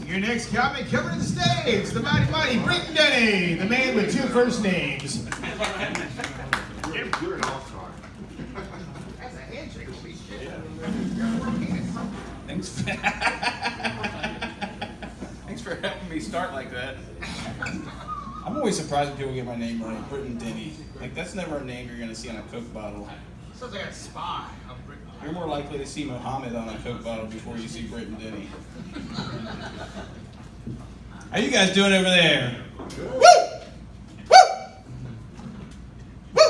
Your next comic coming to the stage, the mighty Britton Denny, the man with two first names. You're an all-star. That's a handshake. Holy shit. Thanks for helping me start like that. I'm always surprised when people get my name right, Britton Denny. Like, that's never a name you're going to see on a Coke bottle. Sounds like a spy. You're more likely to see Muhammad on a Coke bottle before you see Britton Denny. How you guys doing over there? Woo! Woo! Woo!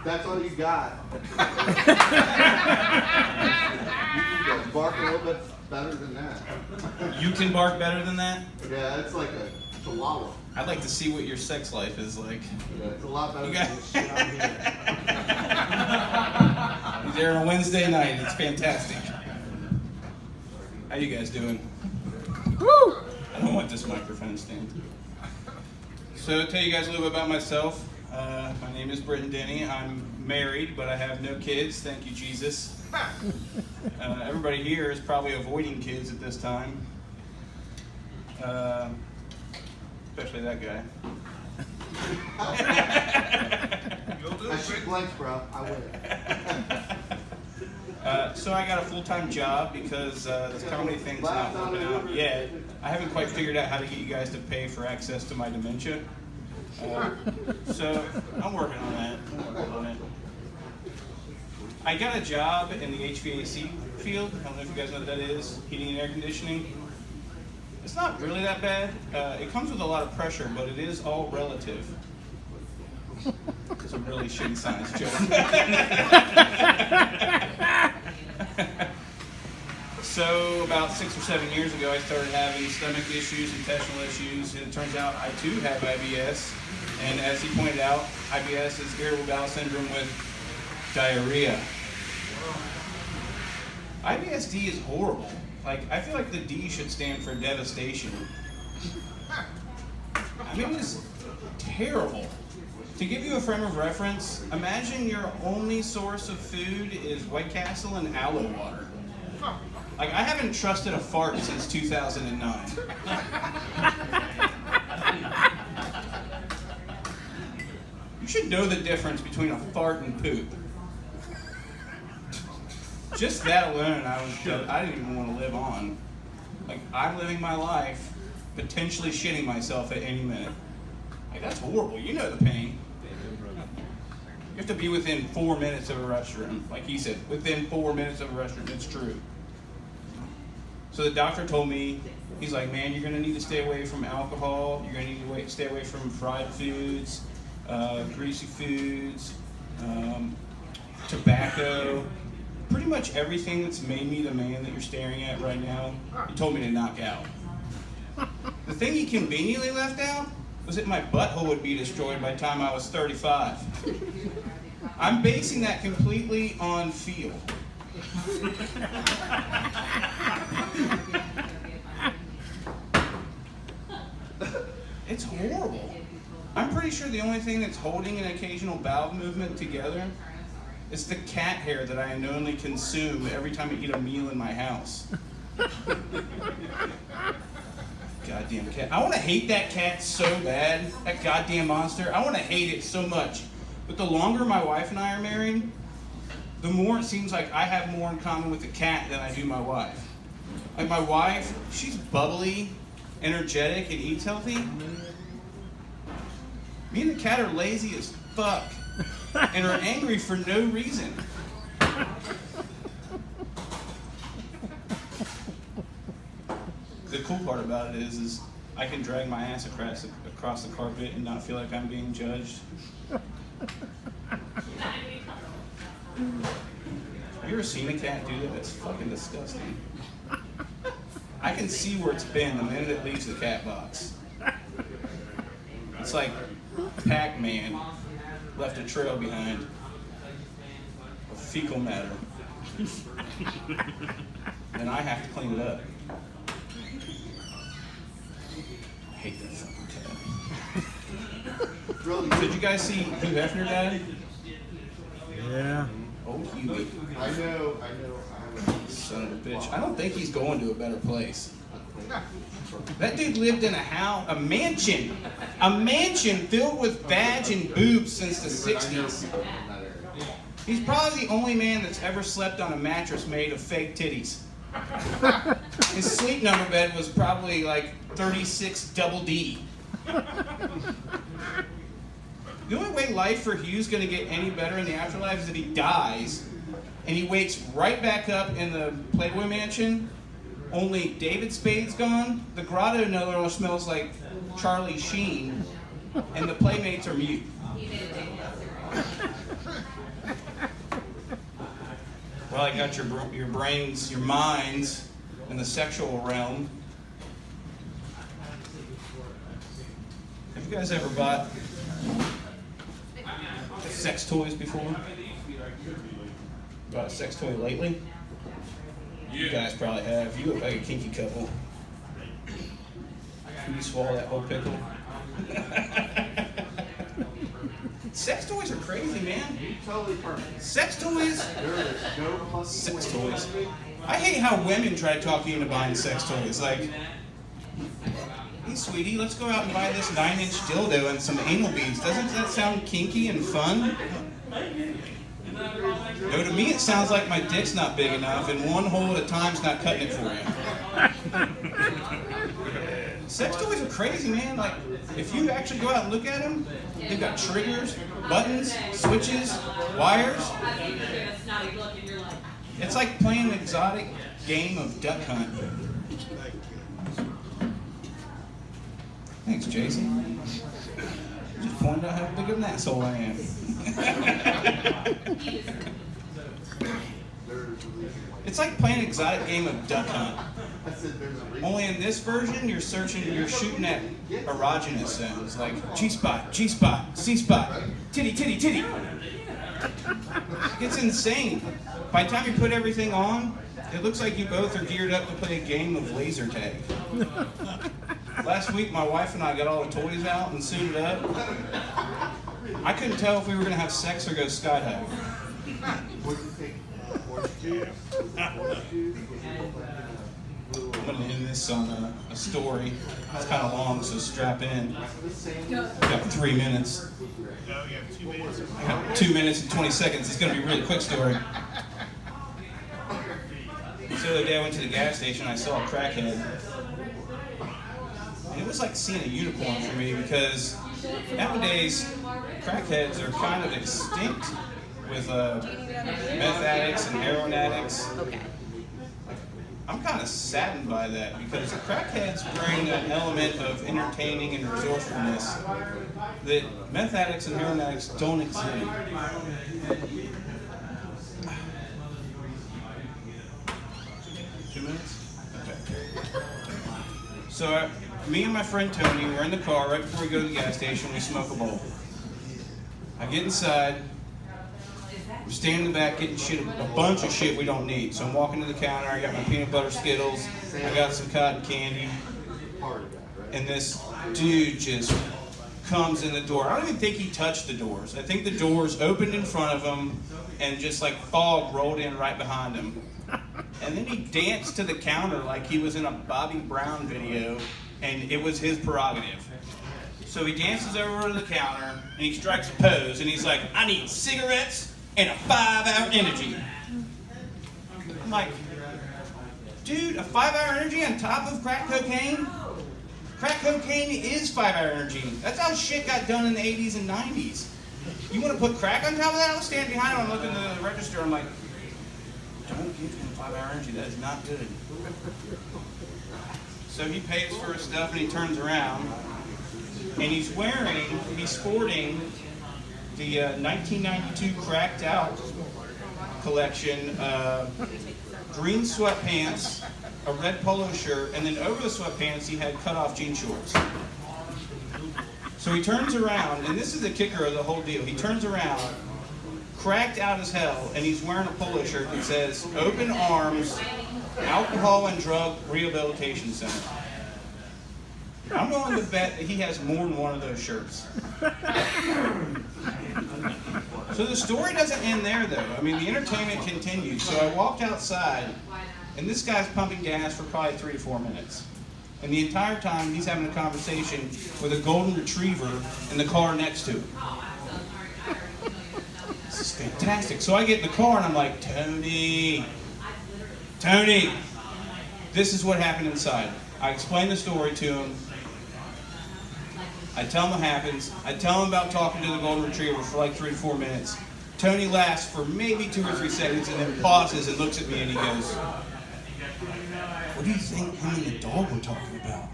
That's all you got. You can bark a little bit better than that. You can bark better than that? Yeah, it's like a chihuahua. I'd like to see what your sex life is like. Yeah, it's a lot better You than got- this shit out here. He's there on a Wednesday night. It's fantastic. How you guys doing? Woo! I don't want this microphone stand. So, to tell you guys a little bit about myself. My name is Britton Denny. I'm married, but I have no kids. Thank you, Jesus. Everybody here is probably avoiding kids at this time. Especially that guy. I shoot blanks, bro. I win. So I got a full-time job because this comedy thing's not working out yet. I haven't quite figured out how to get you guys to pay for access to my dementia. So I'm working on that. I got a job in the HVAC field. I don't know if you guys know what that is, heating and air conditioning. It's not really that bad. It comes with a lot of pressure, but it is all relative. It's a really shitty science joke. So about 6 or 7 years ago, I started having stomach issues, intestinal issues, and it turns out I too have IBS. And as he pointed out, IBS is irritable bowel syndrome with diarrhea. IBS-D is horrible. Like, I feel like the D should stand for devastation. I mean, it's terrible. To give you a frame of reference, imagine your only source of food is White Castle and aloe water. Like, I haven't trusted a fart since 2009. You should know the difference between a fart and poop. Just that alone, I didn't even want to live on. Like, I'm living my life potentially shitting myself at any minute. Like, that's horrible. You know the pain. You have to be within 4 minutes of a restroom. Like he said, within 4 minutes of a restroom. It's true. So the doctor told me, he's like, man, you're going to need to stay away from alcohol. You're going to need to stay away from fried foods, greasy foods, tobacco. Pretty much everything that's made me the man that you're staring at right now, he told me to knock out. The thing he conveniently left out was that my butthole would be destroyed by the time I was 35. I'm basing that completely on feel. It's horrible. I'm pretty sure the only thing that's holding an occasional bowel movement together is the cat hair that I unknowingly consume every time I eat a meal in my house. Goddamn cat. I want to hate that cat so bad. That goddamn monster. I want to hate it so much. But the longer my wife and I are married, the more it seems like I have more in common with the cat than I do my wife. Like, my wife, she's bubbly, energetic, and eats healthy. Me and the cat are lazy as fuck and are angry for no reason. The cool part about it is I can drag my ass across the carpet and not feel like I'm being judged. Have you ever seen a cat do that? It's fucking disgusting. I can see where it's been the minute it leaves the cat box. It's like Pac-Man left a trail behind of fecal matter. And I have to clean it up. I hate that fucking cat. Did you guys see Hugh Hefner died? Yeah. Oh, Hughie. I know. Son of a bitch. I don't think he's going to a better place. That dude lived in a house, a mansion filled with badge and boobs since the 60s. He's probably the only man that's ever slept on a mattress made of fake titties. His sleep number bed was probably like 36 double D. The only way life for Hugh's going to get any better in the afterlife is if he dies and he wakes right back up in the Playboy Mansion, only David Spade's gone, the grotto no longer smells like Charlie Sheen, and the playmates are mute. Well, I got your brains, your minds in the sexual realm. Have you guys ever bought sex toys before? Bought a sex toy lately? You guys probably have. You look like a kinky couple. Can you swallow that whole pickle? Sex toys are crazy, man. Totally perfect. Sex toys. Sex toys. I hate how women try to talk you into buying sex toys. Like, hey, sweetie, let's go out and buy this 9-inch dildo and some anal beads. Doesn't that sound kinky and fun? No, to me it sounds like my dick's not big enough and one hole at a time's not cutting it for you. Sex toys are crazy, man. Like, if you actually go out and look at them, they've got triggers, buttons, switches, wires. It's like playing an exotic game of duck hunt. Thanks, Jason. Just pointed out how big of an asshole I am. It's like playing an exotic game of duck hunt. Only in this version, you're shooting at erogenous sounds like G-spot, G-spot, C-spot, titty, titty, titty. It's insane. By the time you put everything on, it looks like you both are geared up to play a game of laser tag. Last week, my wife and I got all the toys out and suited up. I couldn't tell if we were going to have sex or go skydiving. I'm going to end this on a story. It's kind of long, so strap in. I've got 3 minutes. No, you have 2 minutes. I got 2 minutes and 20 seconds. It's going to be a really quick story. So the other day I went to the gas station and I saw a crackhead. And it was like seeing a unicorn for me because nowadays crackheads are kind of extinct with meth addicts and heroin addicts. I'm kind of saddened by that because crackheads bring an element of entertaining and resourcefulness that meth addicts and heroin addicts don't exhibit. Okay. So me and my friend Tony, we're in the car right before we go to the gas station. We smoke a bowl. I get inside. I'm standing in the back getting shit, a bunch of shit we don't need. So I'm walking to the counter. I got my peanut butter Skittles. I got some cotton candy. And this dude just comes in the door. I don't even think he touched the doors. I think the doors opened in front of him and just like fog rolled in right behind him. And then he danced to the counter like he was in a Bobby Brown video, and it was his prerogative. So he dances over to the counter, and he strikes a pose, and he's like, I need cigarettes and a 5-hour energy. I'm like, dude, a 5-hour energy on top of crack cocaine? Crack cocaine is 5-hour energy. That's how shit got done in the 80s and 90s. You want to put crack on top of that? I'll stand behind him, I'm looking at the register, I'm like, don't give him 5-hour energy, that is not good. So he pays for his stuff and he turns around and he's sporting the 1992 Cracked Out collection, green sweatpants, a red polo shirt, and then over the sweatpants he had cut-off jean shorts. So he turns around, and this is the kicker of the whole deal, he turns around, cracked out as hell, and he's wearing a polo shirt that says, Open Arms, Alcohol and Drug Rehabilitation Center. I'm willing to bet that he has more than one of those shirts. So So the story doesn't end there, though. I mean, the entertainment continues. So I walked outside, and this guy's pumping gas for probably 3 to 4 minutes. And the entire time, he's having a conversation with a golden retriever in the car next to him. This is fantastic. So I get in the car, and I'm like, Tony, this is what happened inside. I explain the story to him. I tell him what happens. I tell him about talking to the golden retriever for like 3 to 4 minutes. Tony laughs for maybe 2 or 3 seconds and then pauses and looks at me and he goes, "What do you think him and the dog were talking about?"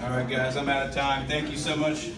All right, guys, I'm out of time. Thank you so much.